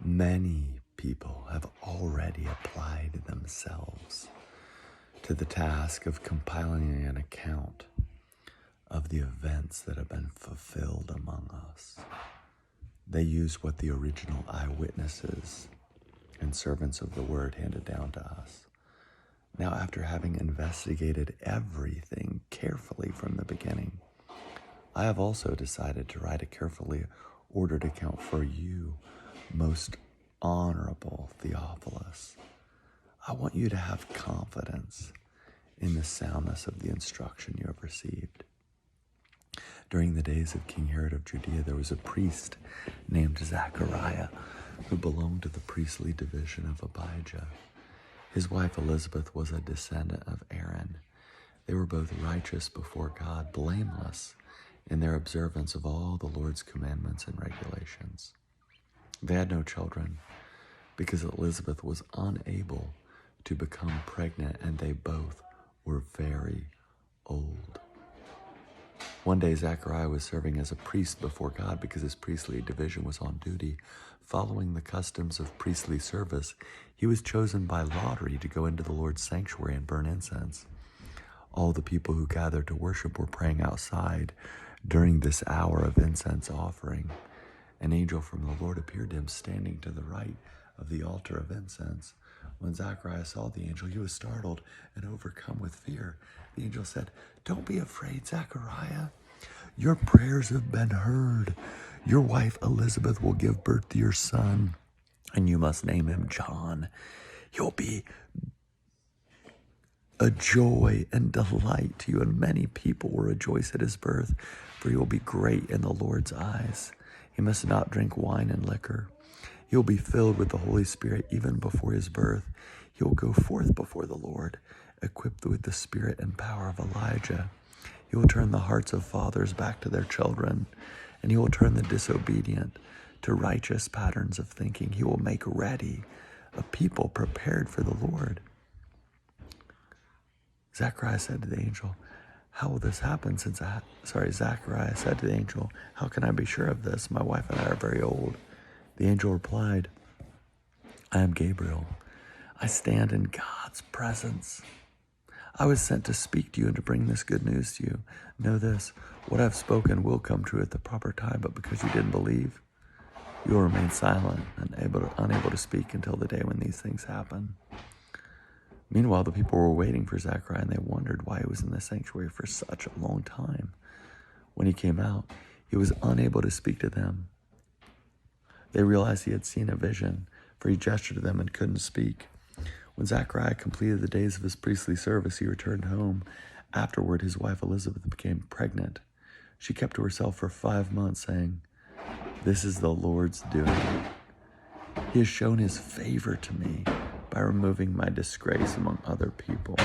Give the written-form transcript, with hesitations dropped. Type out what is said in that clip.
Many people have already applied themselves to the task of compiling an account of the events that have been fulfilled among us. They use what the original eyewitnesses and servants of the word handed down to us. Now, after having investigated everything carefully from the beginning, I have also decided to write a carefully ordered account for you, most honorable Theophilus. I want you to have confidence in the soundness of the instruction you have received. During the days of King Herod of Judea, there was a priest named Zachariah who belonged to the priestly division of Abijah. His wife Elizabeth was a descendant of Aaron. They were both righteous before God, blameless in their observance of all the Lord's commandments and regulations. They had no children because Elizabeth was unable to become pregnant, and they both were very old. One day, Zachariah was serving as a priest before God because his priestly division was on duty. Following the customs of priestly service, he was chosen by lottery to go into the Lord's sanctuary and burn incense. All the people who gathered to worship were praying outside during this hour of incense offering. An angel from the Lord appeared to him standing to the right of the altar of incense. When Zachariah saw the angel, he was startled and overcome with fear. The angel said, "Don't be afraid, Zachariah. Your prayers have been heard. Your wife Elizabeth will give birth to your son, and you must name him John. He'll be a joy and delight to you, and many people will rejoice at his birth, for he will be great in the Lord's eyes. He must not drink wine and liquor. He will be filled with the Holy Spirit even before his birth. He will go forth before the Lord, equipped with the spirit and power of Elijah. He will turn the hearts of fathers back to their children, and he will turn the disobedient to righteous patterns of thinking. He will make ready a people prepared for the Lord." Zachariah said to the angel, "How will this happen Zachariah said to the angel, "How can I be sure of this? My wife and I are very old." The angel replied, "I am Gabriel. I stand in God's presence. I was sent to speak to you and to bring this good news to you. Know this, what I've spoken will come true at the proper time, but because you didn't believe, you will remain silent and unable to speak until the day when these things happen." Meanwhile, the people were waiting for Zachariah, and they wondered why he was in the sanctuary for such a long time. When he came out, he was unable to speak to them. They realized he had seen a vision, for he gestured to them and couldn't speak. When Zachariah completed the days of his priestly service, he returned home. Afterward, his wife Elizabeth became pregnant. She kept to herself for 5 months, saying, "This is the Lord's doing. He has shown his favor to me by removing my disgrace among other people."